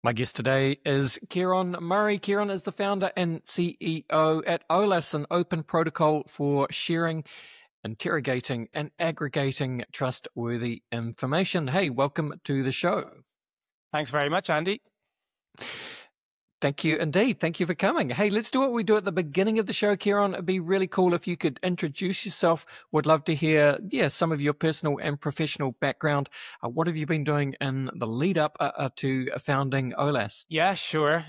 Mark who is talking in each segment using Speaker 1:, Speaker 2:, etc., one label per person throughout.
Speaker 1: My guest today is Ciarán Murray. Ciarán is the founder and CEO at Olas, an open protocol for sharing, interrogating, and aggregating trustworthy information. Hey, welcome to the show.
Speaker 2: Thanks very much, Andy.
Speaker 1: Thank you indeed. Thank you for coming. Hey, let's do what we do at the beginning of the show, Ciarán. It'd be really cool if you could introduce yourself. Would love to hear, some of your personal and professional background. What have you been doing in the lead up to founding Olas?
Speaker 2: Yeah, sure.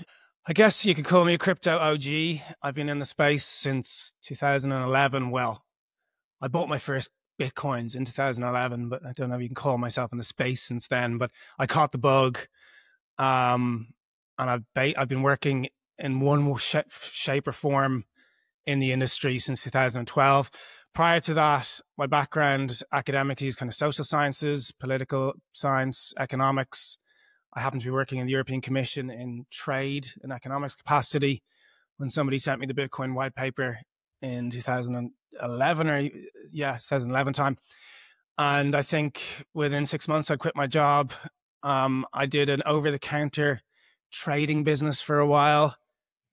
Speaker 2: I guess you could call me a crypto OG. I've been in the space since 2011. Well, I bought my first Bitcoins in 2011, but I don't know if you can call myself in the space since then, but I caught the bug. And I've been working in one shape or form in the industry since 2012. Prior to that, my background academically is kind of social sciences, political science, economics. I happened to be working in the European Commission in trade and economics capacity when somebody sent me the Bitcoin white paper in 2011 time. And I think within 6 months, I quit my job. I did an over-the-counter trading business for a while.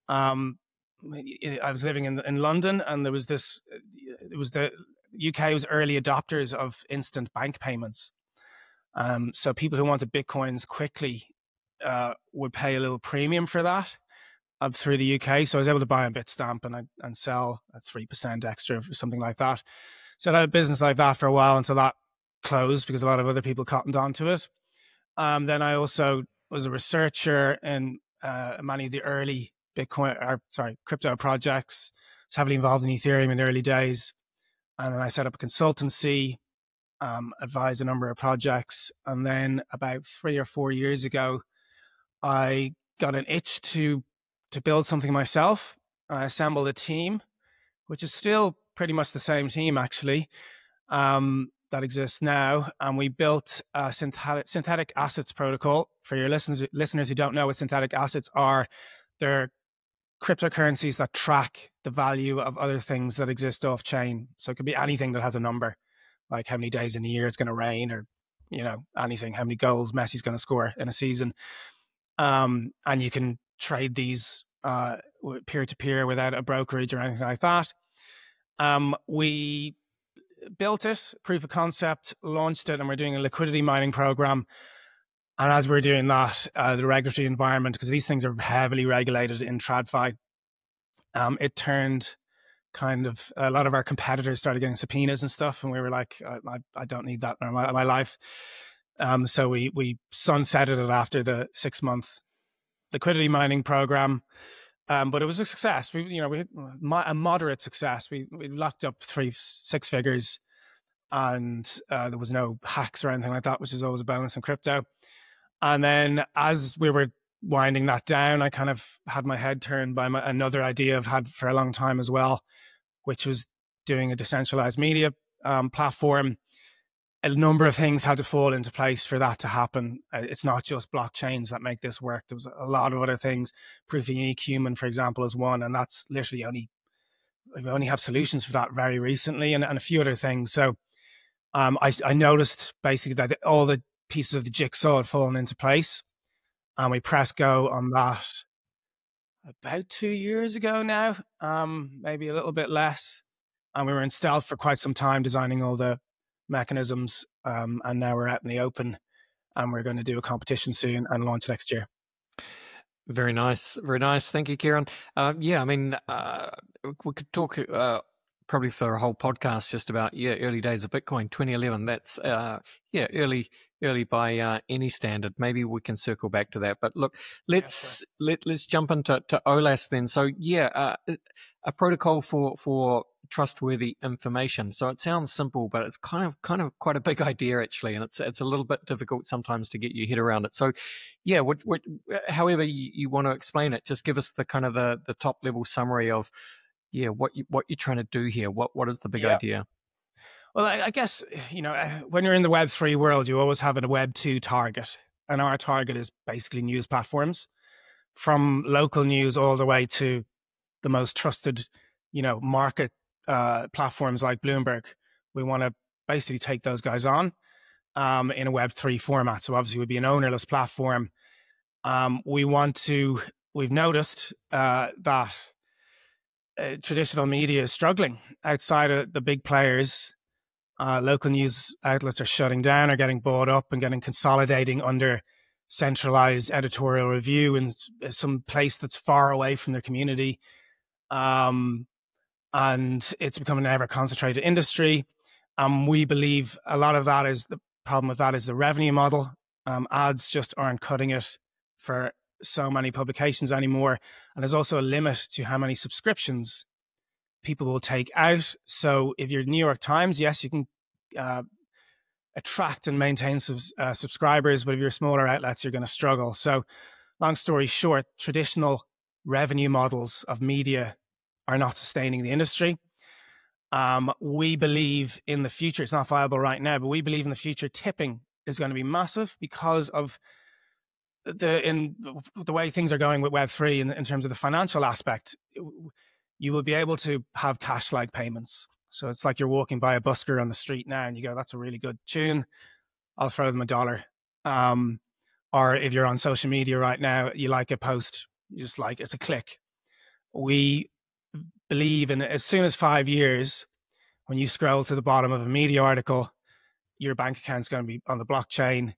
Speaker 2: I was living in London, and it was the UK was early adopters of instant bank payments. So people who wanted Bitcoins quickly would pay a little premium for that through the UK. So I was able to buy a Bitstamp and sell at 3% extra or something like that. So I had a business like that for a while until that closed because a lot of other people cottoned onto it. Then I also was a researcher in many of the early crypto projects. I was heavily involved in Ethereum in the early days. And then I set up a consultancy, advised a number of projects. And then about 3 or 4 years ago, I got an itch to build something myself. I assembled a team, which is still pretty much the same team, actually, that exists now. And we built a synthetic assets protocol. For your listeners who don't know what synthetic assets are, they're cryptocurrencies that track the value of other things that exist off chain. So it could be anything that has a number, like how many days in a year it's going to rain, or anything, how many goals Messi's going to score in a season. And you can trade these peer to peer without a brokerage or anything like that. We built it, proof of concept, launched it, and we're doing a liquidity mining program. And as we're doing that, the regulatory environment, because these things are heavily regulated in TradFi, it turned kind of, a lot of our competitors started getting subpoenas and stuff, and we were like, I don't need that in my life. So we sunsetted it after the 6-month liquidity mining program. But it was a success. We had a moderate success. We locked up 6 figures, and there was no hacks or anything like that, which is always a bonus in crypto. And then as we were winding that down, I kind of had my head turned by another idea I've had for a long time as well, which was doing a decentralized media platform. A number of things had to fall into place for that to happen. It's not just blockchains that make this work. There was a lot of other things. Proof of unique human, for example, is one, and that's literally we only have solutions for that very recently, and a few other things. So I noticed basically that all the pieces of the jigsaw had fallen into place, and we pressed go on that about 2 years ago now, maybe a little bit less. And we were in stealth for quite some time, designing all the mechanisms, and now we're out in the open, and we're going to do a competition soon and launch next year.
Speaker 1: Very nice. Very nice. Thank you, Ciarán. We could talk probably for a whole podcast just about early days of Bitcoin, 2011. That's early by any standard. Maybe we can circle back to that. But look, let's jump into Olas then. So a protocol for trustworthy information. So it sounds simple, but it's kind of quite a big idea actually, and it's a little bit difficult sometimes to get your head around it. So however you want to explain it, just give us the kind of the top level summary of what you're trying to do here. What is the big idea?
Speaker 2: Well, I guess when you're in the Web3 world, you always have a Web2 target, and our target is basically news platforms, from local news all the way to the most trusted market platforms like Bloomberg. We want to basically take those guys on in a Web3 format. So obviously it would be an ownerless platform. We've noticed that traditional media is struggling outside of the big players. Local news outlets are shutting down, are getting bought up and getting consolidating under centralized editorial review in some place that's far away from their community. And it's becoming an ever concentrated industry. We believe a lot of that is the problem with that is the revenue model. Ads just aren't cutting it for so many publications anymore. And there's also a limit to how many subscriptions people will take out. So if you're New York Times, yes, you can attract and maintain subscribers, but if you're smaller outlets, you're going to struggle. So long story short, traditional revenue models of media are not sustaining the industry. We believe in the future, it's not viable right now, but we believe in the future tipping is going to be massive because of the way things are going with Web3 in terms of the financial aspect. You will be able to have cash-like payments. So it's like you're walking by a busker on the street now and you go, that's a really good tune, I'll throw them $1. Or if you're on social media right now, you like a post, you just like, it's a click. We believe in as soon as 5 years, when you scroll to the bottom of a media article, your bank account's going to be on the blockchain.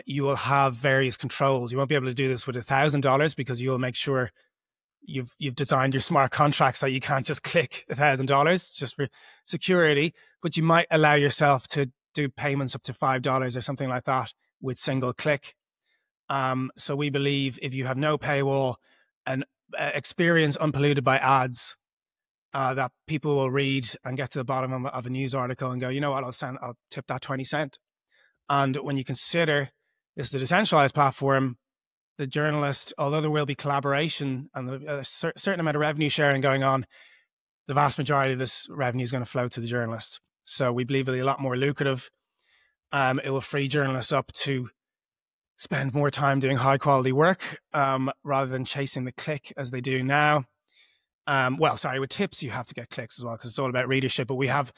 Speaker 2: You will have various controls. You won't be able to do this with $1,000 because you will make sure you've designed your smart contracts that you can't just click $1,000 just for security, but you might allow yourself to do payments up to $5 or something like that with single click. So we believe if you have no paywall and experience unpolluted by ads, that people will read and get to the bottom of a news article and go, you know what, I'll tip that 20 cents. And when you consider this is a decentralized platform, the journalist, although there will be collaboration and a certain amount of revenue sharing going on, the vast majority of this revenue is going to flow to the journalist. So we believe it'll be a lot more lucrative. It will free journalists up to spend more time doing high quality work rather than chasing the click as they do now. With tips, you have to get clicks as well because it's all about readership, but we have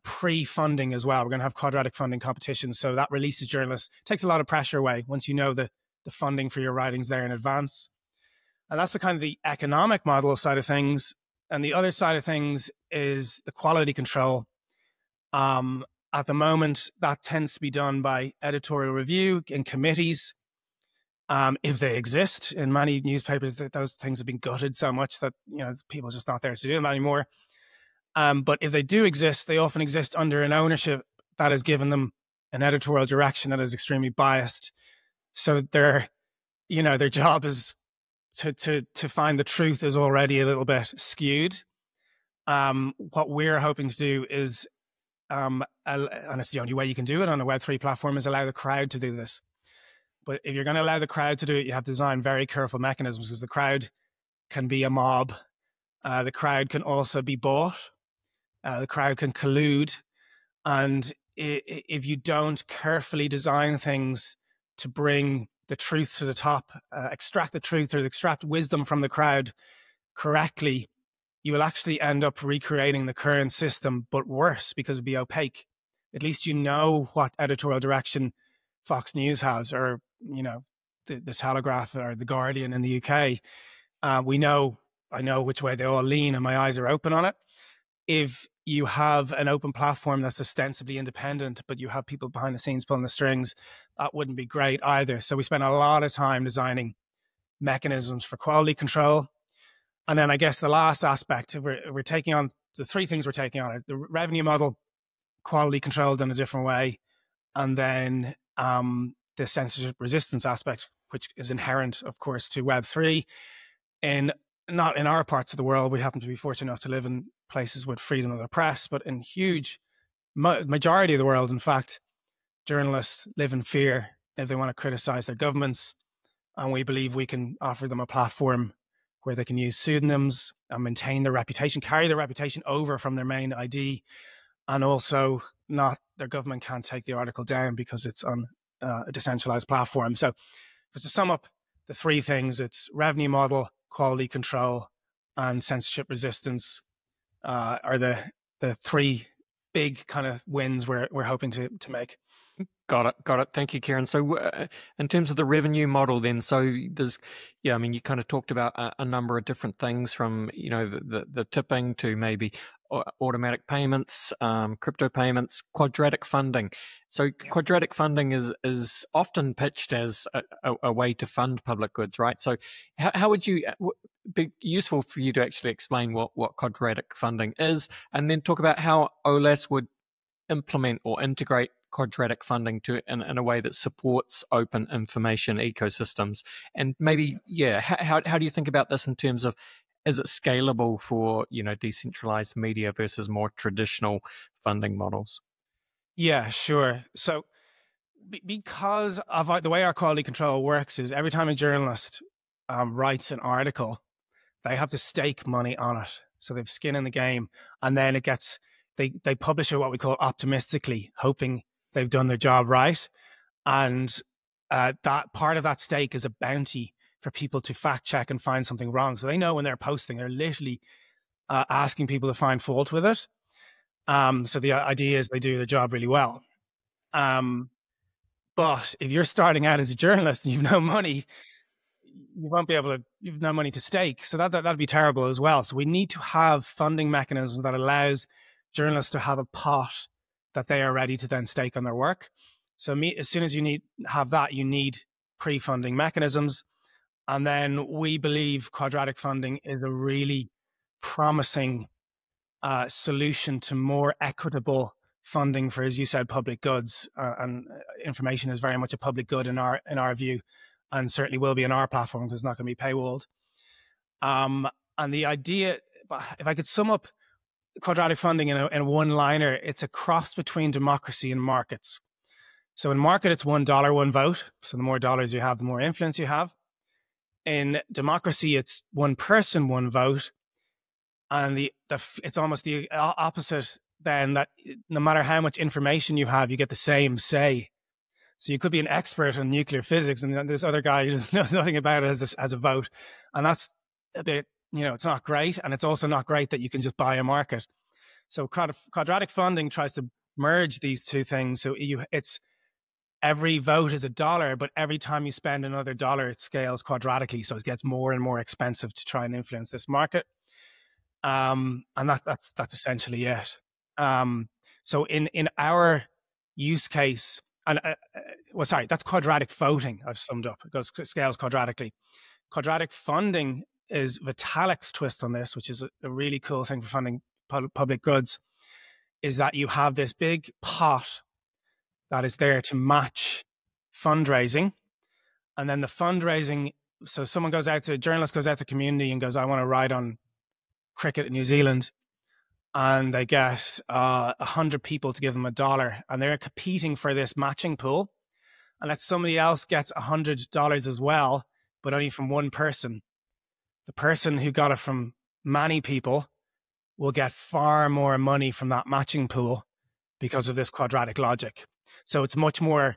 Speaker 2: pre-funding as well. We're going to have quadratic funding competitions. So that releases journalists, takes a lot of pressure away once you know the funding for your writings there in advance. And that's the kind of the economic model side of things. And the other side of things is the quality control. At the moment, that tends to be done by editorial review in committees. If they exist in many newspapers, those things have been gutted so much that people are just not there to do them anymore. But if they do exist, they often exist under an ownership that has given them an editorial direction that is extremely biased. So their job is to find the truth is already a little bit skewed. What we're hoping to do is, and it's the only way you can do it on a Web3 platform, is allow the crowd to do this. But if you're going to allow the crowd to do it, you have to design very careful mechanisms because the crowd can be a mob. The crowd can also be bought. The crowd can collude. And if you don't carefully design things to bring the truth to the top, extract the truth or extract wisdom from the crowd correctly, you will actually end up recreating the current system, but worse because it'll be opaque. At least you know what editorial direction Fox News has, or the Telegraph or the Guardian in the UK. I know which way they all lean, and my eyes are open on it. If you have an open platform that's ostensibly independent, but you have people behind the scenes pulling the strings, that wouldn't be great either. So we spend a lot of time designing mechanisms for quality control. And then I guess the last aspect, we're taking on the three things we're taking on: is the revenue model, quality controlled in a different way, and then the censorship resistance aspect, which is inherent, of course, to Web3. Not in our parts of the world, we happen to be fortunate enough to live in places with freedom of the press, but in huge majority of the world, in fact, journalists live in fear if they want to criticize their governments. And we believe we can offer them a platform where they can use pseudonyms and maintain their reputation, carry their reputation over from their main ID, and also their government can't take the article down because it's on a decentralized platform. So to sum up the three things, it's revenue model, quality control, and censorship resistance are the three big kind of wins we're hoping to make.
Speaker 1: Got it. Thank you, Ciarán. So, in terms of the revenue model, then, so there's, I mean, you kind of talked about a number of different things, from the tipping to maybe automatic payments, crypto payments, quadratic funding. So, quadratic funding is often pitched as a way to fund public goods, right? So, how would you be useful for you to actually explain what quadratic funding is, and then talk about how Olas would implement or integrate quadratic funding in a way that supports open information ecosystems, and maybe how do you think about this in terms of, is it scalable for decentralized media versus more traditional funding models?
Speaker 2: Yeah, sure. So because of the way our quality control works is every time a journalist writes an article, they have to stake money on it, so they've skin in the game, and then it gets they publish it what we call optimistically, hoping they've done their job right. And that part of that stake is a bounty for people to fact check and find something wrong. So they know when they're posting, they're literally asking people to find fault with it. So the idea is they do their job really well. But if you're starting out as a journalist and you've no money, you won't be able to, you've no money to stake. So that'd be terrible as well. So we need to have funding mechanisms that allows journalists to have a pot that they are ready to then stake on their work. So as soon as you have that, you need pre-funding mechanisms. And then we believe quadratic funding is a really promising solution to more equitable funding for, as you said, public goods. And information is very much a public good in our view, and certainly will be in our platform because it's not going to be paywalled. And the idea, if I could sum up quadratic funding in a one-liner, it's a cross between democracy and markets. So in market, it's $1, one vote. So the more dollars you have, the more influence you have. In democracy, it's one person, one vote. And it's almost the opposite then, that no matter how much information you have, you get the same say. So you could be an expert in nuclear physics, and this other guy who knows nothing about it as a vote. And that's a bit, it's not great. And it's also not great that you can just buy a market. So quadratic funding tries to merge these two things. So it's every vote is $1, but every time you spend another dollar, it scales quadratically. So it gets more and more expensive to try and influence this market. And that's essentially it. So in our use case, and that's quadratic voting. I've summed up. It scales quadratically. Quadratic funding is Vitalik's twist on this, which is a really cool thing for funding public goods, is that you have this big pot that is there to match fundraising. And then the fundraising, so a journalist goes out to the community and goes, I want to write on cricket in New Zealand. And they get 100 people to give them $1. And they're competing for this matching pool. And that somebody else gets $100 as well, but only from one person. The person who got it from many people will get far more money from that matching pool because of this quadratic logic. So it's much more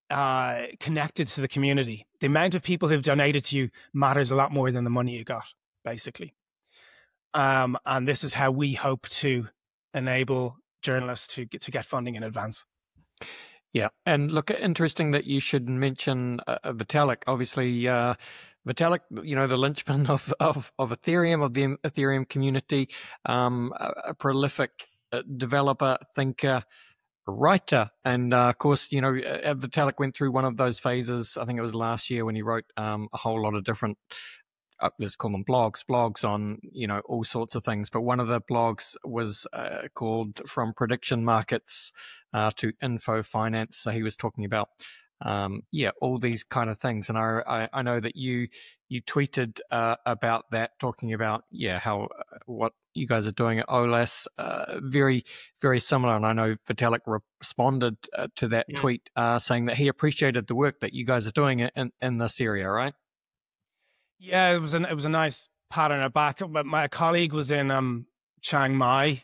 Speaker 2: connected to the community. The amount of people who've donated to you matters a lot more than the money you got, basically. And this is how we hope to enable journalists to get funding in advance.
Speaker 1: Yeah, and look, interesting that you should mention Vitalik. Obviously, Vitalik, the linchpin of Ethereum, of the Ethereum community, a prolific developer, thinker, writer, and of course, Vitalik went through one of those phases. I think it was last year when he wrote a whole lot of different, let's call them blogs on all sorts of things. But one of the blogs was called "From Prediction Markets to Info Finance." So he was talking about all these kind of things. And I know that you tweeted about that, talking about how what you guys are doing at Olas, very, very similar. And I know Vitalik responded to that tweet saying that he appreciated the work that you guys are doing in this area, right?
Speaker 2: Yeah, it was a nice pat on our back. My colleague was in Chiang Mai,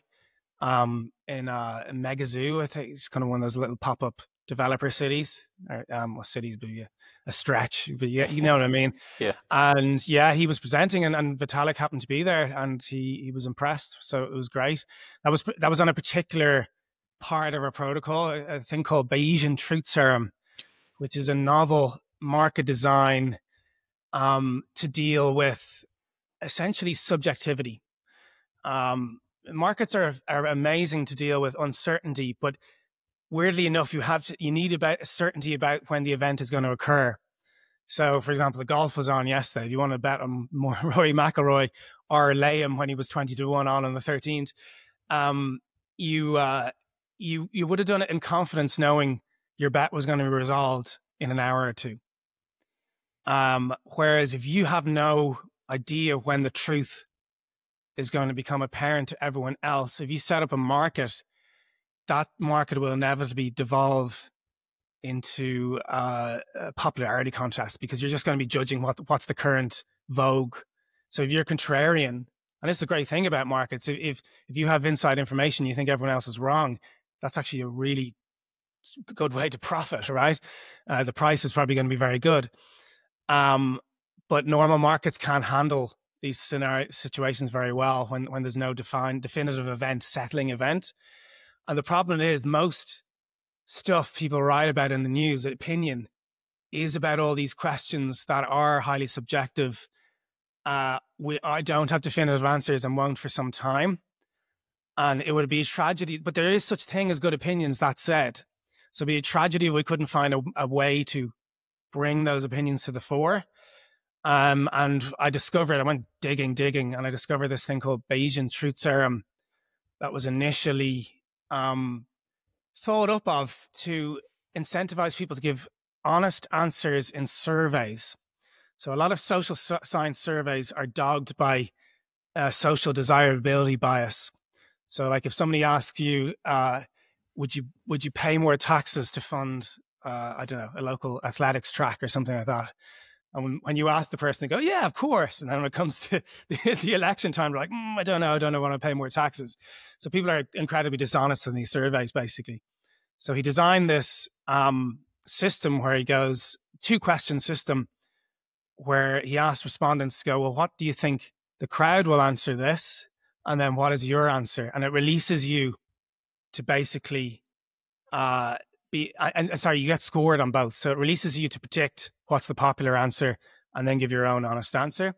Speaker 2: in Megazoo. I think it's kind of one of those little pop-up developer cities. Cities would be a stretch, but you know what I mean.
Speaker 1: Yeah.
Speaker 2: And he was presenting, and Vitalik happened to be there, and he was impressed. So it was great. That was on a particular part of our protocol, a thing called Bayesian truth serum, which is a novel market design to deal with essentially subjectivity. Markets are amazing to deal with uncertainty, but weirdly enough, you need about certainty about when the event is going to occur. So, for example, the golf was on yesterday. If you want to bet on Rory McIlroy or lay him when he was 20-1 on the 13th, you would have done it in confidence, knowing your bet was going to be resolved in an hour or two. Whereas if you have no idea when the truth is going to become apparent to everyone else, if you set up a market, that market will inevitably devolve into a popularity contest, because you're just going to be judging what's the current vogue. So if you're contrarian, and this is a great thing about markets, if you have inside information, you think everyone else is wrong, that's actually a really good way to profit, right? The price is probably going to be very good. But normal markets can't handle these situations very well when there's no definitive event, settling event. And the problem is, most stuff people write about in the news, opinion, is about all these questions that are highly subjective. I don't have definitive answers and won't for some time. And it would be a tragedy, but there is such thing as good opinions, that said. So it'd be a tragedy if we couldn't find a way to bring those opinions to the fore. And I went digging, and I discovered this thing called Bayesian truth serum that was initially thought up of to incentivize people to give honest answers in surveys. So a lot of social science surveys are dogged by social desirability bias. So like if somebody asks you, would you pay more taxes to fund, I don't know, a local athletics track or something like that? And when you ask the person, they go, yeah, of course. And then when it comes to the election time, they're like, I don't know, want to pay more taxes. So people are incredibly dishonest in these surveys, basically. So he designed this system where he goes, 2-question system, where he asked respondents to go, well, what do you think the crowd will answer this? And then what is your answer? And it releases you to basically you get scored on both. So it releases you to predict what's the popular answer and then give your own honest answer.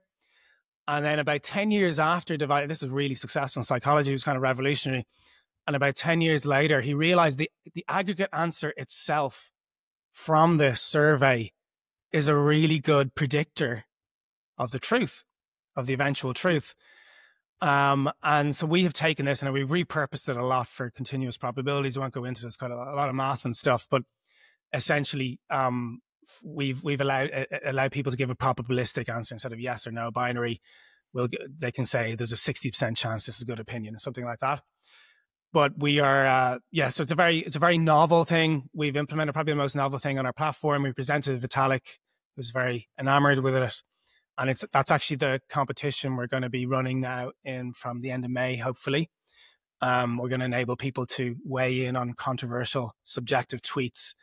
Speaker 2: And then about 10 years after this is really successful in psychology, it was kind of revolutionary. And about 10 years later, he realized the aggregate answer itself from this survey is a really good predictor of the truth, of the eventual truth. And so we have taken this and we've repurposed it a lot for continuous probabilities. I won't go into this, kind of a lot of math and stuff, but essentially, we've allowed people to give a probabilistic answer instead of yes or no binary. They can say there's a 60% chance this is a good opinion or something like that. But we are, so it's a very novel thing. We've implemented probably the most novel thing on our platform. We presented Vitalik, who's very enamored with it. And that's actually the competition we're going to be running now from the end of May, hopefully. We're going to enable people to weigh in on controversial, subjective tweets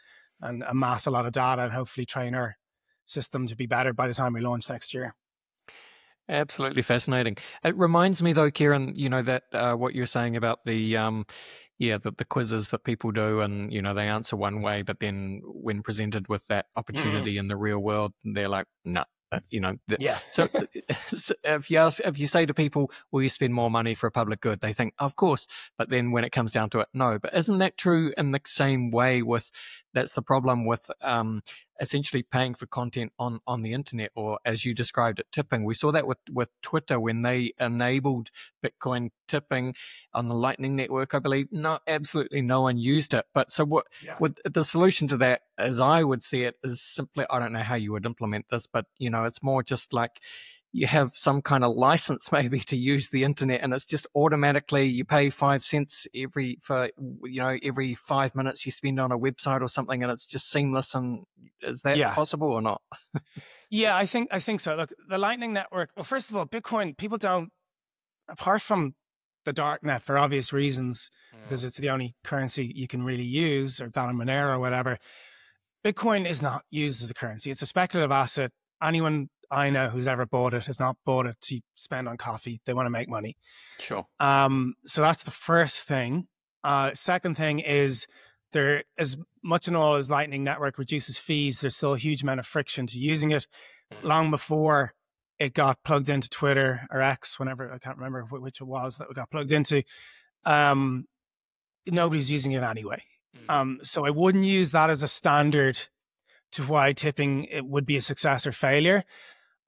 Speaker 2: and amass a lot of data and hopefully train our system to be better by the time we launch next year.
Speaker 1: Absolutely fascinating. It reminds me, though, Ciarán, that what you're saying about the quizzes that people do, and they answer one way, but then when presented with that opportunity in the real world, they're like, no. So if you say to people, will you spend more money for a public good? They think, of course. But then when it comes down to it, no. But isn't that true in the same way that's the problem with essentially paying for content on the internet, or as you described it, tipping? We saw that with Twitter when they enabled Bitcoin tipping on the Lightning Network, I believe. No, absolutely no one used it. But so what the solution to that, as I would see it, is simply, I don't know how you would implement this, but it's more just like you have some kind of license maybe to use the internet, and it's just automatically you pay 5 cents every 5 minutes you spend on a website or something, and it's just seamless. And is that possible or not?
Speaker 2: Yeah, I think so. Look, the Lightning Network. Well, first of all, Bitcoin, people don't, apart from the darknet for obvious reasons, because it's the only currency you can really use, or Donna Monero or whatever. Bitcoin is not used as a currency. It's a speculative asset. Anyone I know who's ever bought it has not bought it to spend on coffee. They want to make money.
Speaker 1: Sure.
Speaker 2: So that's the first thing. Second thing is, there, as much and all as Lightning Network reduces fees, there's still a huge amount of friction to using it. Long before it got plugged into Twitter or X, whenever, I can't remember which it was that it got plugged into, nobody's using it anyway. So I wouldn't use that as a standard to why tipping it would be a success or failure.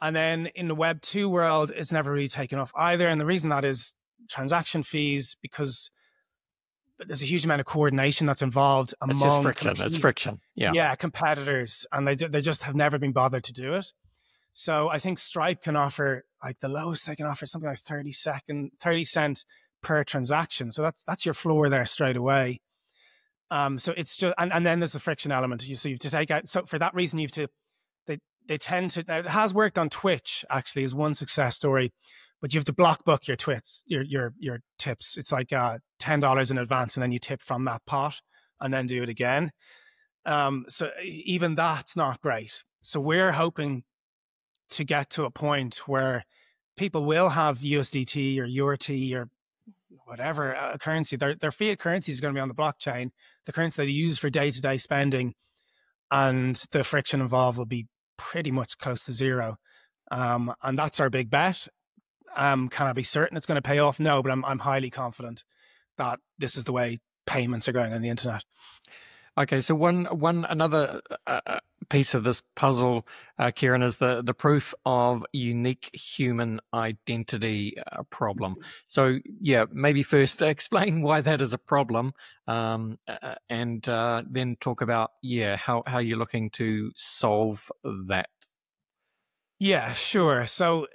Speaker 2: And then in the Web 2 world, it's never really taken off either. And the reason that is transaction fees, because there's a huge amount of coordination that's involved among...
Speaker 1: It's just friction. It's friction.
Speaker 2: Yeah, competitors. And they just have never been bothered to do it. So I think Stripe can offer, like, the lowest they can offer something like 30 cents per transaction. So that's your floor there straight away. So it's just, and then there's the friction element. So you have to take out, so for that reason, you have to, they tend to, now it has worked on Twitch, actually, is one success story, but you have to block book your your tips. It's like $10 in advance, and then you tip from that pot and then do it again. So even that's not great. So we're hoping to get to a point where people will have USDT or URT or whatever a currency. Their fiat currency is going to be on the blockchain, the currency they use for day-to-day spending, and the friction involved will be pretty much close to zero. And that's our big bet. Can I be certain it's going to pay off? No, but I'm highly confident that this is the way payments are going on the internet.
Speaker 1: Okay, so another piece of this puzzle, Ciarán, is the proof of unique human identity problem. So yeah, maybe first explain why that is a problem, and then talk about how you're looking to solve that.
Speaker 2: Yeah, sure. So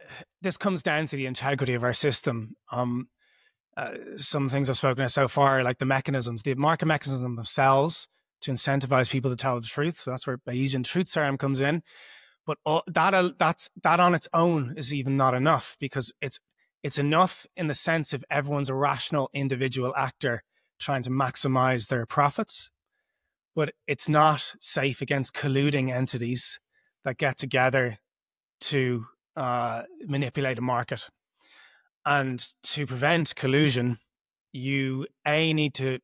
Speaker 2: this comes down to the integrity of our system. Some things I've spoken of so far, like the market mechanism themselves, to incentivize people to tell the truth. So that's where Bayesian truth serum comes in. But that on its own is even not enough, because it's enough in the sense if everyone's a rational individual actor trying to maximize their profits. But it's not safe against colluding entities that get together to manipulate a market. And to prevent collusion, you need to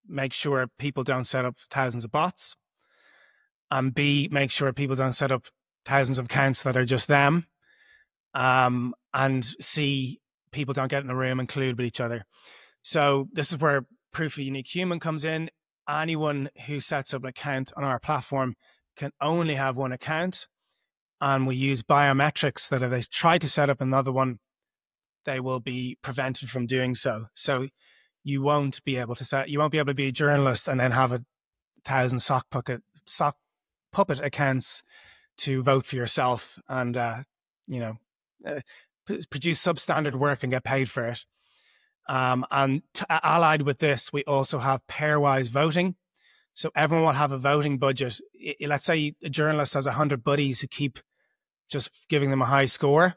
Speaker 2: make sure people don't set up thousands of bots, and B, make sure people don't set up thousands of accounts that are just them, and C, people don't get in a room and collude with each other. So this is where proof of unique human comes in. Anyone who sets up an account on our platform can only have one account, and we use biometrics that if they try to set up another one, they will be prevented from doing so. So you won't be able to be a journalist and then have 1,000 sock puppet accounts to vote for yourself and produce substandard work and get paid for it. And allied with this, we also have pairwise voting. So everyone will have a voting budget. Let's say a journalist has 100 buddies who keep just giving them a high score.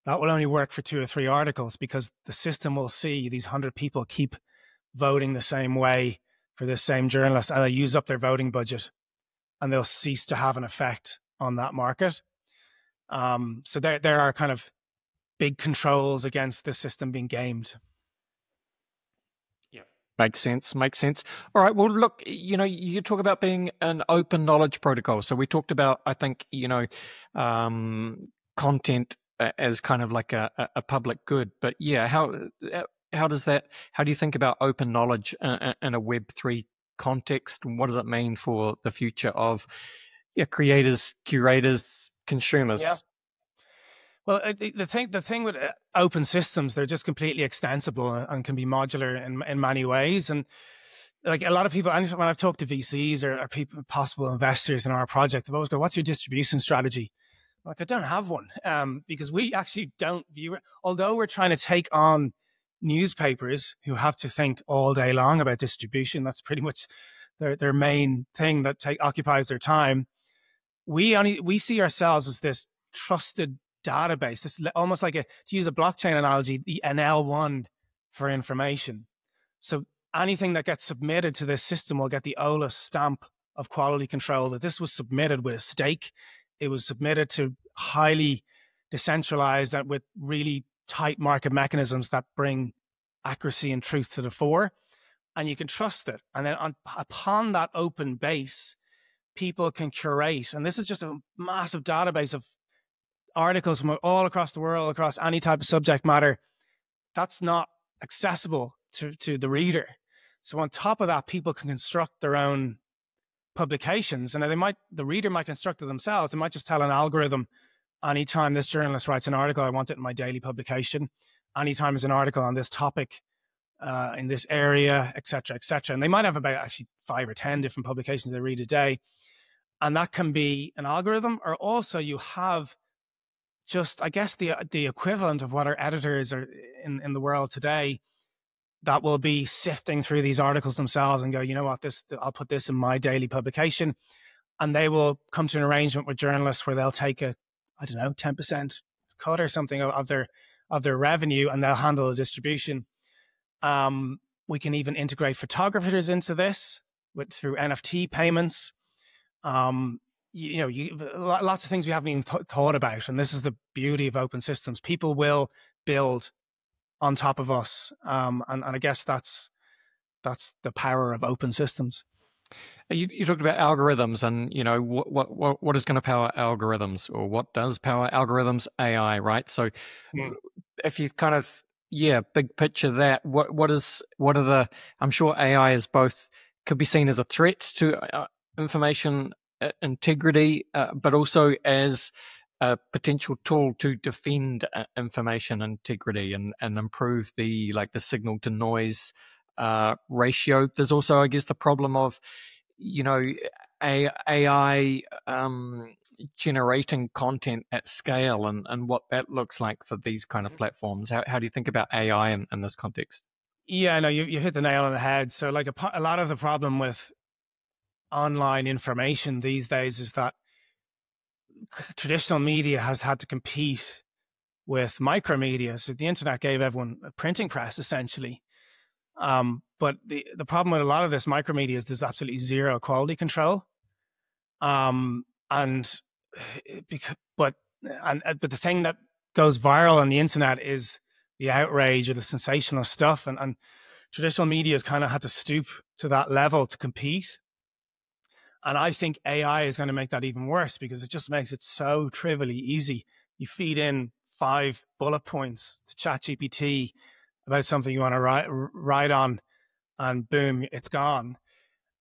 Speaker 2: That will only work for 2 or 3 articles, because the system will see these 100 people keep voting the same way for this same journalist, and they use up their voting budget, and they'll cease to have an effect on that market. So there are kind of big controls against the system being gamed.
Speaker 1: Yeah, makes sense. All right. Well, look, you talk about being an open knowledge protocol. So we talked about, I think, content as kind of like a public good, but yeah, how do you think about open knowledge in a Web3 context? What does it mean for the future of creators, curators, consumers?
Speaker 2: Yeah. Well, the thing with open systems, they're just completely extensible and can be modular in many ways. And like a lot of people, when I've talked to VCs or people, possible investors in our project, they've always go, "What's your distribution strategy?" Like, I don't have one, because we actually don't view it. Although we're trying to take on newspapers who have to think all day long about distribution, that's pretty much their main thing that occupies their time. We see ourselves as this trusted database, this almost like to use a blockchain analogy, an L1 for information. So anything that gets submitted to this system will get the Olas stamp of quality control, that this was submitted with a stake. It was submitted to highly decentralized and with really tight market mechanisms that bring accuracy and truth to the fore. and you can trust it. And then upon that open base, people can curate. And this is just a massive database of articles from all across the world, across any type of subject matter. That's not accessible to the reader. So on top of that, people can construct their own publications, and the reader might construct it themselves. They might just tell an algorithm, anytime this journalist writes an article, I want it in my daily publication. Anytime there's an article on this topic, in this area, et cetera, and they might have about actually 5 or 10 different publications they read a day, and that can be an algorithm. Or also you have just, I guess, the equivalent of what our editors are in the world today, that will be sifting through these articles themselves and go, you know what, I'll put this in my daily publication, and they will come to an arrangement with journalists where they'll take a, I don't know, 10% cut or something of their revenue, and they'll handle the distribution. We can even integrate photographers into this through NFT payments. Lots of things we haven't even thought about, and this is the beauty of open systems. People will build on top of us, and I guess that's the power of open systems.
Speaker 1: You talked about algorithms, and what is going to power algorithms, or what does power algorithms? AI, right? So, if you kind of big picture that, what are the? I'm sure AI is could be seen as a threat to information integrity, but also as a potential tool to defend information integrity and improve the signal to noise ratio. There's also, I guess, the problem of AI generating content at scale, and what that looks like for these kind of platforms. How do you think about AI in this context?
Speaker 2: Yeah, no, you hit the nail on the head. So a lot of the problem with online information these days is that traditional media has had to compete with micromedia. So the internet gave everyone a printing press, essentially. But the problem with a lot of this micromedia is there's absolutely zero quality control. But the thing that goes viral on the internet is the outrage or the sensational stuff, and traditional media has kind of had to stoop to that level to compete. And I think AI is going to make that even worse, because it just makes it so trivially easy. You feed in 5 bullet points to ChatGPT about something you want to write on, and boom, it's gone.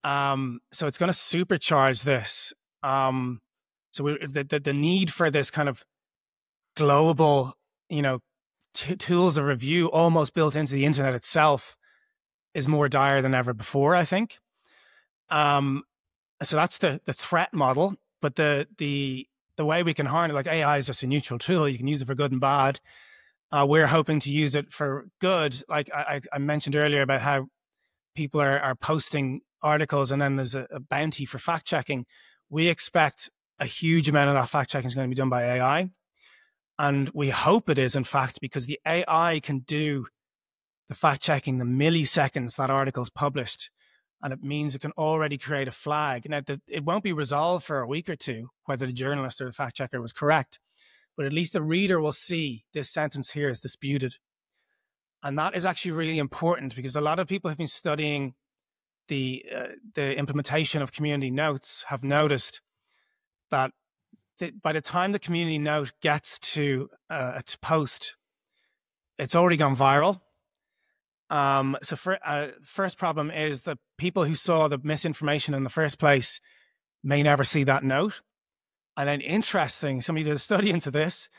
Speaker 2: So it's going to supercharge this. So the need for this kind of global, tools of review almost built into the internet itself is more dire than ever before, I think. So that's the threat model, but the way we can harness, AI is just a neutral tool. You can use it for good and bad. We're hoping to use it for good. I mentioned earlier about how people are posting articles, and then there's a bounty for fact checking. We expect a huge amount of that fact checking is going to be done by AI, and we hope it is, in fact, because the AI can do the fact checking the milliseconds that article is published. And it means it can already create a flag. Now, it won't be resolved for a week or two, whether the journalist or the fact checker was correct, but at least the reader will see this sentence here is disputed. And that is actually really important, because a lot of people who've been studying the implementation of community notes have noticed that by the time the community note gets to a post, it's already gone viral. So first problem is that people who saw the misinformation in the first place may never see that note. And then interesting, somebody did a study into this,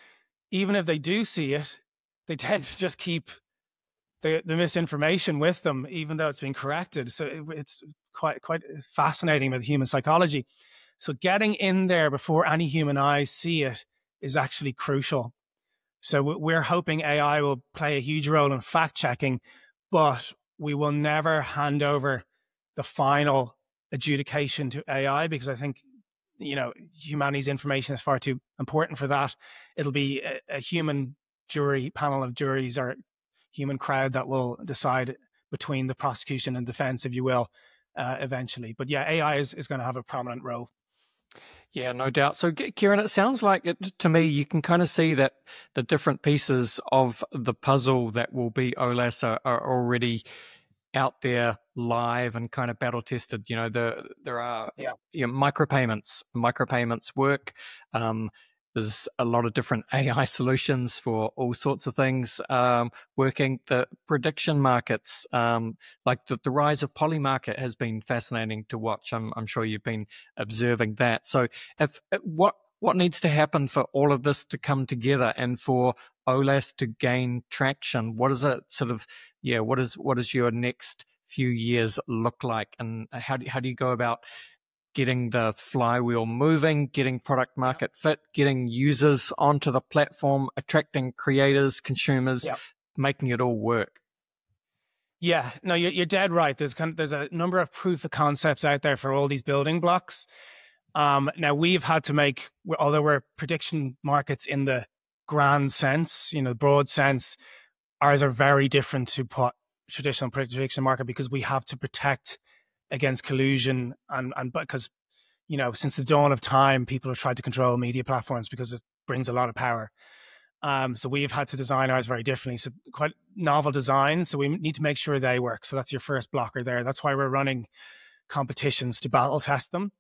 Speaker 2: even if they do see it, they tend to just keep the misinformation with them, even though it's been corrected. So it's quite fascinating with human psychology. So getting in there before any human eyes see it is actually crucial. So we're hoping AI will play a huge role in fact checking, but we will never hand over the final adjudication to AI, because I think, humanity's information is far too important for that. It'll be a human panel of juries, or human crowd, that will decide between the prosecution and defense, if you will, eventually. But yeah, AI is going to have a prominent role.
Speaker 1: Yeah, no doubt. So, Ciarán, it sounds like to me you can kind of see that the different pieces of the puzzle that will be Olas are already out there live and kind of battle tested. There are micropayments. Micropayments work. There's a lot of different AI solutions for all sorts of things working. The prediction markets, like the rise of Polymarket, has been fascinating to watch. I'm sure you've been observing that. So, what needs to happen for all of this to come together and for Olas to gain traction? What is it sort of? What is your next few years look like, and how do you go about getting the flywheel moving, getting product market fit, getting users onto the platform, attracting creators, consumers, making it all work?
Speaker 2: Yeah, no, you're dead right. There's a number of proof of concepts out there for all these building blocks. Now we've had to make, although we're prediction markets in the grand sense, broad sense, ours are very different to what traditional prediction market, because we have to protect against collusion and because since the dawn of time, people have tried to control media platforms because it brings a lot of power. So we've had to design ours very differently. So quite novel designs. So we need to make sure they work. So that's your first blocker there. That's why we're running competitions to battle test them.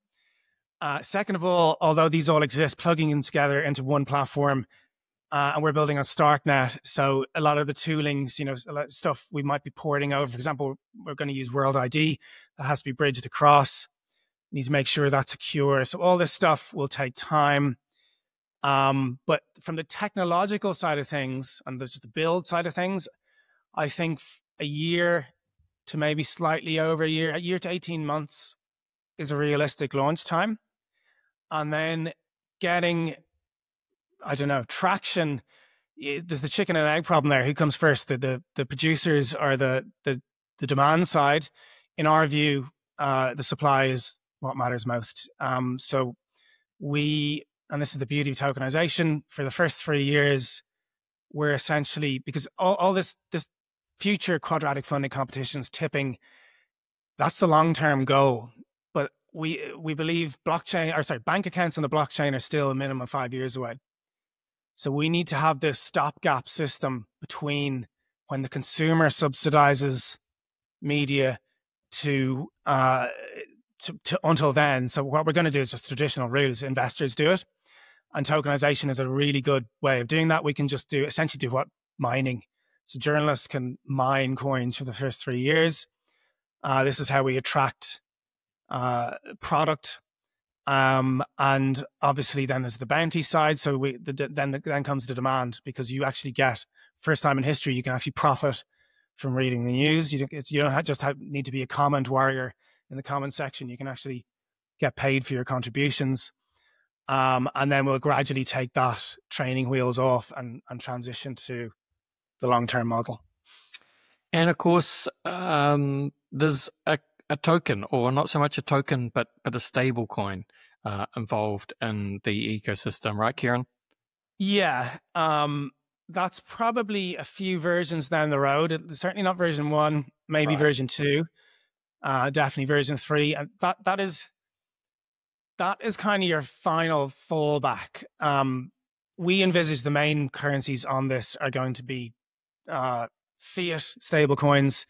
Speaker 2: Second of all, although these all exist, plugging them together into one platform, and we're building on StarkNet. So a lot of the toolings, a lot of stuff we might be porting over. For example, we're going to use World ID. That has to be bridged across. We need to make sure that's secure. So all this stuff will take time. But from the technological side of things and just the build side of things, I think a year to maybe slightly over a year to 18 months is a realistic launch time. And then getting, traction. There's the chicken and egg problem there. Who comes first, the producers or the demand side? In our view, the supply is what matters most. So and this is the beauty of tokenization, for the first 3 years, we're essentially, because all this future quadratic funding competitions tipping, that's the long-term goal. But we believe bank accounts on the blockchain are still a minimum of 5 years away. So we need to have this stopgap system between when the consumer subsidizes media to until then. So what we're going to do is just traditional rules. Investors do it. And tokenization is a really good way of doing that. We can just essentially do what mining. So journalists can mine coins for the first 3 years. This is how we attract product. And obviously then there's the bounty side. So then comes the demand, because you actually get, first time in history, you can actually profit from reading the news. You don't just need to be a comment warrior in the comment section. You can actually get paid for your contributions. And then we'll gradually take that training wheels off and transition to the long-term model.
Speaker 1: And of course, there's a token, or not so much a token, but a stable coin involved in the ecosystem, right, Ciarán?
Speaker 2: Yeah. That's probably a few versions down the road. Certainly not version 1, maybe right. Version 2, definitely version 3. And that is kind of your final fallback. We envisage the main currencies on this are going to be fiat stablecoins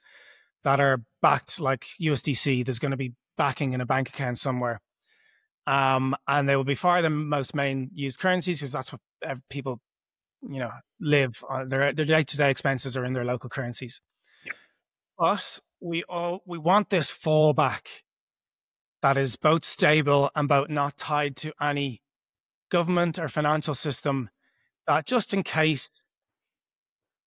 Speaker 2: that are backed, like USDC. There's going to be backing in a bank account somewhere. And they will be far the most main used currencies, because that's what people, live on. Their day-to-day expenses are in their local currencies. Yeah. But we want this fallback that is both stable and both not tied to any government or financial system, that just in case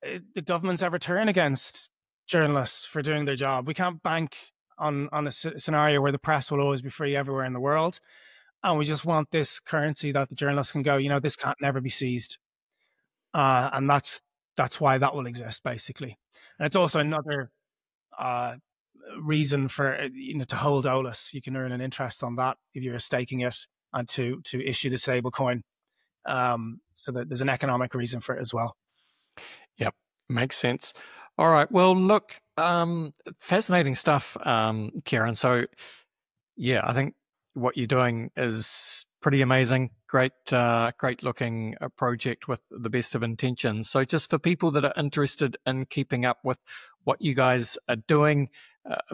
Speaker 2: the governments ever turn against journalists for doing their job, we can't bank on a scenario where the press will always be free everywhere in the world. And we just want this currency that the journalists can go, this can't never be seized. And that's why that will exist, basically. And it's also another reason for to hold Olas. You can earn an interest on that if you're staking it, and to issue the stable coin. So that there's an economic reason for it as well.
Speaker 1: Yep, makes sense. All right. Well, look, fascinating stuff, Ciarán. So, yeah, I think what you're doing is pretty amazing. Great looking project with the best of intentions. So just for people that are interested in keeping up with what you guys are doing,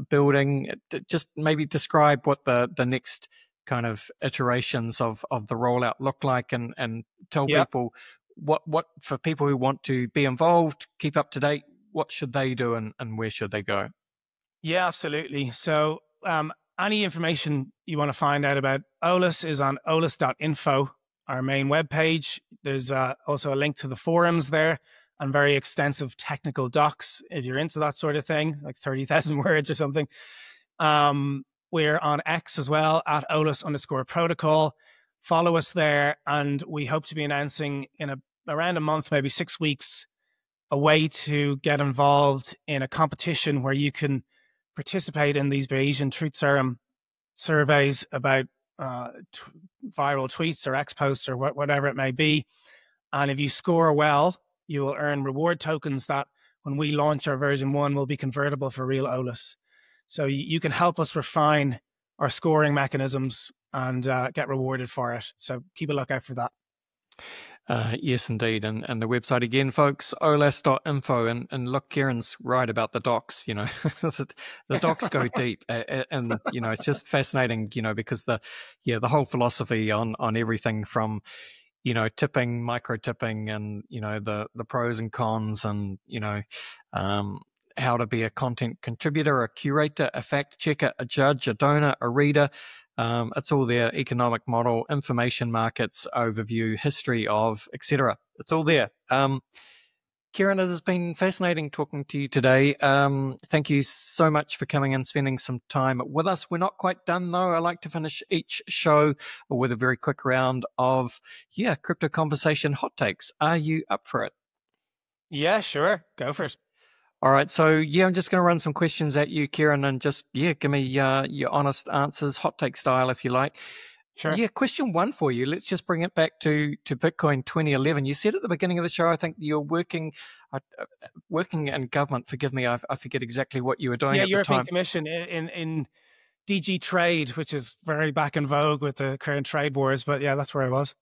Speaker 1: building, just maybe describe what the next kind of iterations of the rollout look like, and tell people what for people who want to be involved, keep up to date, what should they do and where should they go?
Speaker 2: Yeah, absolutely. So any information you want to find out about Olas is on olas.info, our main webpage. There's also a link to the forums there and very extensive technical docs if you're into that sort of thing, like 30,000 words or something. We're on X as well, at Olas_protocol. Follow us there, and we hope to be announcing in around a month, maybe 6 weeks, a way to get involved in a competition where you can participate in these Bayesian truth serum surveys about viral tweets or X posts or whatever it may be. And if you score well, you will earn reward tokens that, when we launch our version 1, will be convertible for real Olas. So you can help us refine our scoring mechanisms and get rewarded for it. So keep a lookout for that.
Speaker 1: Yes, indeed. And the website again, folks, olas.info. And look, Ciarán's right about the docs, the docs go deep. And, it's just fascinating, because the whole philosophy on everything from, tipping, micro tipping, and, the pros and cons, and, how to be a content contributor, a curator, a fact checker, a judge, a donor, a reader. It's all there. Economic model, information markets, overview, history of, etc. It's all there. Ciarán, it has been fascinating talking to you today. Thank you so much for coming and spending some time with us. We're not quite done, though. I like to finish each show with a very quick round of, crypto conversation hot takes. Are you up for it?
Speaker 2: Yeah, sure. Go for it.
Speaker 1: All right, so I'm just going to run some questions at you, Ciarán, and just give me your honest answers, hot take style, if you like.
Speaker 2: Sure.
Speaker 1: Yeah, question 1 for you. Let's just bring it back to Bitcoin 2011. You said at the beginning of the show, I think you're working in government. Forgive me, I forget exactly what you were doing.
Speaker 2: Yeah,
Speaker 1: at the
Speaker 2: European
Speaker 1: time.
Speaker 2: Commission in DG Trade, which is very back in vogue with the current trade wars. But yeah, that's where I was.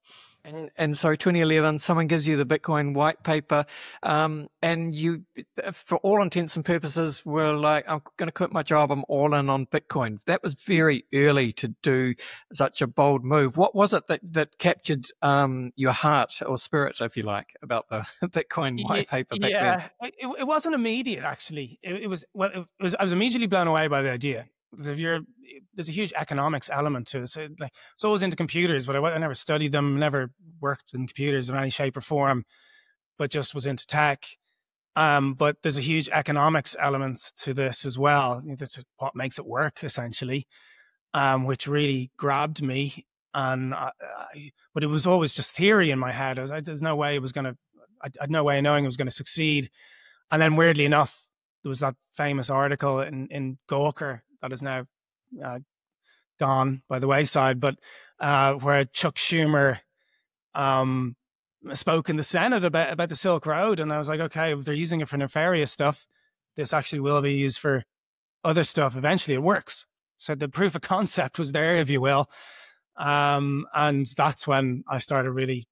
Speaker 1: And so 2011, someone gives you the Bitcoin white paper, and you, for all intents and purposes, were like, I'm going to quit my job, I'm all in on Bitcoin. That was very early to do such a bold move. What was it that captured your heart or spirit, if you like, about the Bitcoin white paper back then?
Speaker 2: It wasn't immediate, actually. I was immediately blown away by the idea. There's a huge economics element to it. So, I was into computers, but I never studied them, never worked in computers in any shape or form, but just was into tech. But there's a huge economics element to this as well. That's what makes it work, essentially, which really grabbed me. But it was always just theory in my head. There's no way it was going to. I had no way of knowing it was going to succeed. And then, weirdly enough, there was that famous article in Gawker that is now gone by the wayside, but where Chuck Schumer spoke in the Senate about the Silk Road, and I was like, okay, if they're using it for nefarious stuff, this actually will be used for other stuff. Eventually, it works. So the proof of concept was there, if you will, and that's when I started really,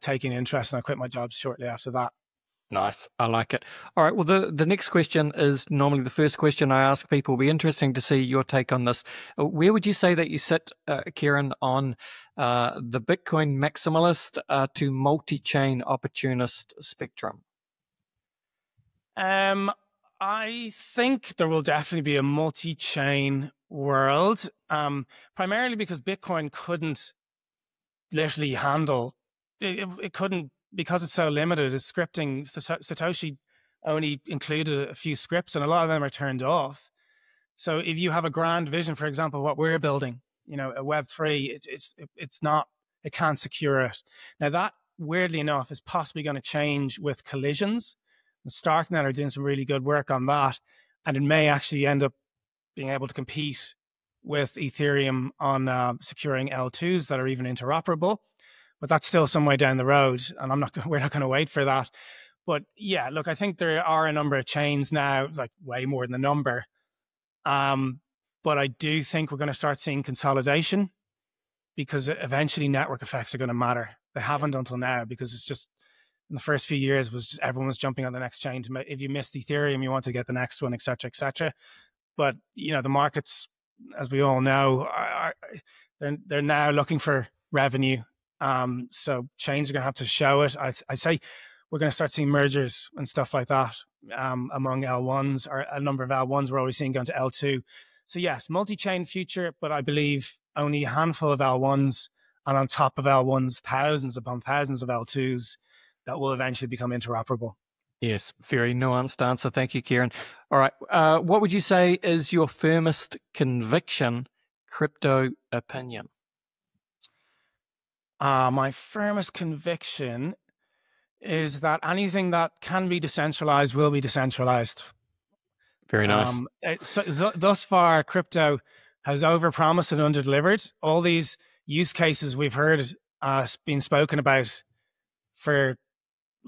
Speaker 2: taking interest, and I quit my job shortly after that.
Speaker 1: Nice. I like it. All right. Well, the next question is normally the first question I ask people. It'll be interesting to see your take on this. Where would you say that you sit, Ciarán, on the Bitcoin maximalist to multi-chain opportunist spectrum?
Speaker 2: I think there will definitely be a multi-chain world, primarily because Bitcoin couldn't literally handle it couldn't. Because it's so limited, it's scripting. Satoshi only included a few scripts, and a lot of them are turned off. So if you have a grand vision, for example, what we're building, a Web3, it's not, it can't secure it. Now that, weirdly enough, is possibly going to change with collisions. And Starknet are doing some really good work on that, and it may actually end up being able to compete with Ethereum on securing L2s that are even interoperable. But that's still some way down the road, and we're not going to wait for that. But yeah, look, I think there are a number of chains now, like way more than the number. But I do think we're going to start seeing consolidation, because eventually network effects are going to matter. They haven't until now, because it's just, in the first few years was just everyone was jumping on the next chain. If you missed Ethereum, you want to get the next one, et cetera, et cetera. But, you know, the markets, as we all know, they're now looking for revenue. So chains are going to have to show it. I say we're going to start seeing mergers and stuff like that among L1s, or a number of L1s we're already seeing going to L2. So yes, multi-chain future, but I believe only a handful of L1s, and on top of L1s, thousands upon thousands of L2s that will eventually become interoperable.
Speaker 1: Yes, very nuanced answer. Thank you, Ciarán. All right. What would you say is your firmest conviction crypto opinion?
Speaker 2: My firmest conviction is that anything that can be decentralized will be decentralized.
Speaker 1: Very nice.
Speaker 2: Thus far, crypto has overpromised and underdelivered. All these use cases we've heard being spoken about for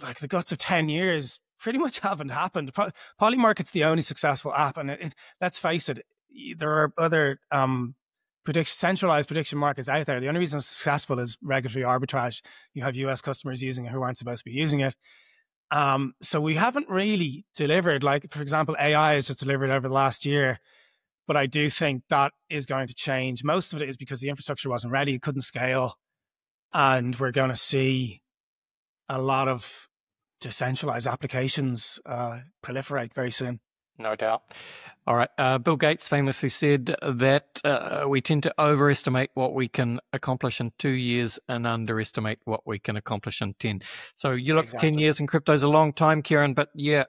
Speaker 2: like the guts of 10 years pretty much haven't happened. Polymarket's the only successful app, and let's face it, there are other centralized prediction markets out there. The only reason it's successful is regulatory arbitrage. You have US customers using it who aren't supposed to be using it. So we haven't really delivered. Like, for example, AI has just delivered over the last year, but I do think that is going to change. Most of it is because the infrastructure wasn't ready, it couldn't scale, and we're going to see a lot of decentralized applications proliferate very soon.
Speaker 1: No doubt. All right. Bill Gates famously said that we tend to overestimate what we can accomplish in 2 years and underestimate what we can accomplish in 10. So you look, exactly. 10 years in crypto is a long time, Ciarán, but yeah,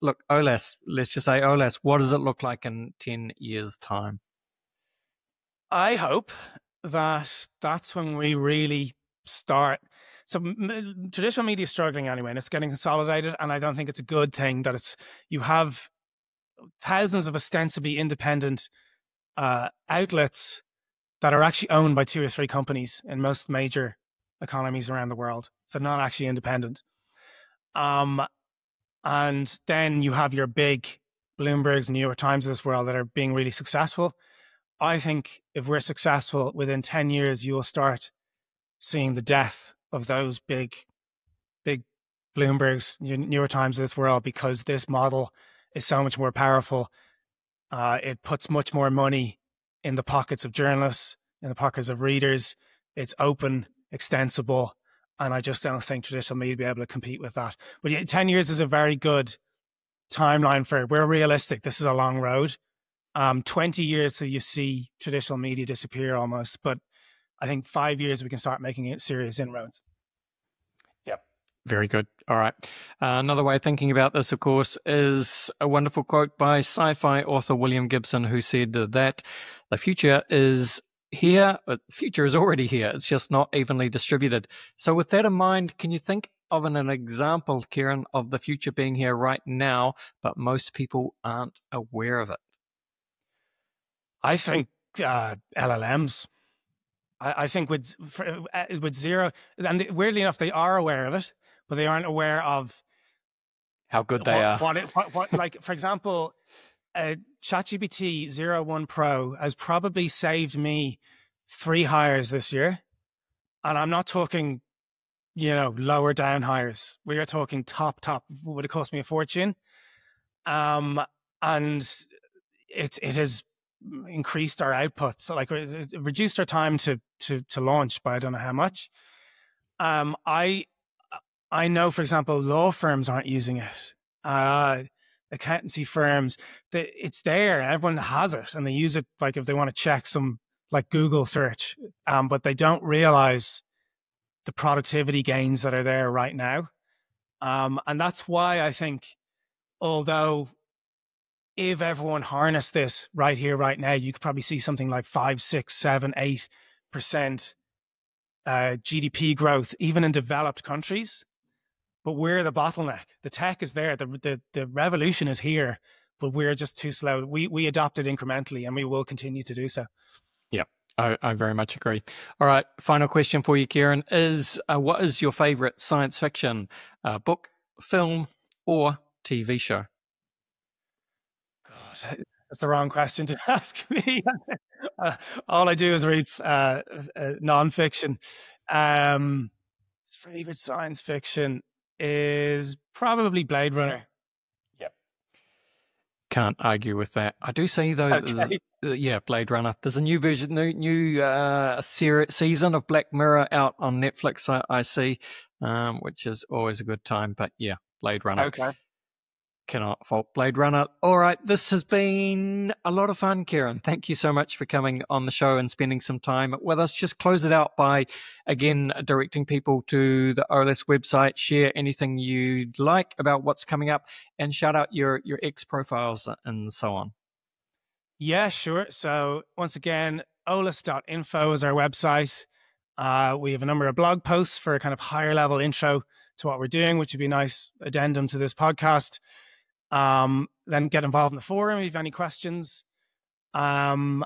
Speaker 1: look, Olas, let's just say Olas, what does it look like in 10 years' time?
Speaker 2: I hope that that's when we really start. So traditional media is struggling anyway, and it's getting consolidated, and I don't think it's a good thing that you have thousands of ostensibly independent outlets that are actually owned by 2 or 3 companies in most major economies around the world. So not actually independent. And then you have your big Bloombergs and New York Times of this world that are being really successful. I think if we're successful, within 10 years, you will start seeing the death of those big Bloombergs, New York Times of this world, because this model is so much more powerful. It puts much more money in the pockets of journalists, in the pockets of readers. It's open, extensible, and I just don't think traditional media will be able to compete with that. But yeah, 10 years is a very good timeline for it. We're realistic. This is a long road. 20 years till you see traditional media disappear almost, but I think 5 years we can start making it serious inroads.
Speaker 1: Yep. Very good. All right. Another way of thinking about this, of course, is a wonderful quote by sci-fi author William Gibson, who said that the future is here. The future is already here. It's just not evenly distributed. So with that in mind, can you think of an example, Ciarán, of the future being here right now, but most people aren't aware of it?
Speaker 2: I think LLMs. I think with zero, and weirdly enough, they are aware of it, but they aren't aware of
Speaker 1: how good they are.
Speaker 2: What, like, for example, ChatGPT 01 Pro has probably saved me 3 hires this year. And I'm not talking, lower down hires. We are talking top, would it cost me a fortune? And it has increased our output. So like it reduced our time to launch by I don't know how much. I know, for example, law firms aren't using it. Accountancy firms, it's there. Everyone has it, and they use it like if they want to check some like Google search. But they don't realize the productivity gains that are there right now. And that's why I think, although if everyone harnessed this right here, right now, you could probably see something like 5, 6, 7, 8% GDP growth, even in developed countries. But we're the bottleneck. The tech is there. The revolution is here, but we're just too slow. We adopted incrementally, and we will continue to do so.
Speaker 1: Yeah, I very much agree. All right, final question for you, Ciarán, is what is your favorite science fiction book, film, or TV show?
Speaker 2: God, that's the wrong question to ask me. All I do is read nonfiction. His favorite science fiction is probably Blade Runner.
Speaker 1: Yep. Can't argue with that. I do see though,
Speaker 2: Okay.
Speaker 1: yeah, Blade Runner. There's a new version, new season of Black Mirror out on Netflix. I see, which is always a good time. But yeah, Blade Runner.
Speaker 2: Okay.
Speaker 1: Cannot fault Blade Runner. All right, this has been a lot of fun, Ciarán. Thank you so much for coming on the show and spending some time with us. Just close it out by, again, directing people to the Olas website, share anything you'd like about what's coming up, and shout out your X profiles and so on.
Speaker 2: Yeah, sure. So once again, olas.info is our website. We have a number of blog posts for a kind of higher level intro to what we're doing, which would be a nice addendum to this podcast. Then get involved in the forum if you have any questions. And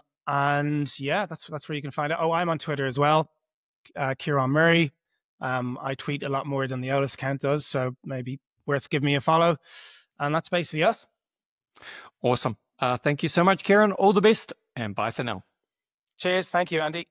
Speaker 2: yeah, that's where you can find it. Oh, I'm on Twitter as well, Ciarán Murray. I tweet a lot more than the Olas account does, so maybe worth giving me a follow. And that's basically us.
Speaker 1: Awesome. Thank you so much, Ciarán. All the best, and bye for now.
Speaker 2: Cheers. Thank you, Andy.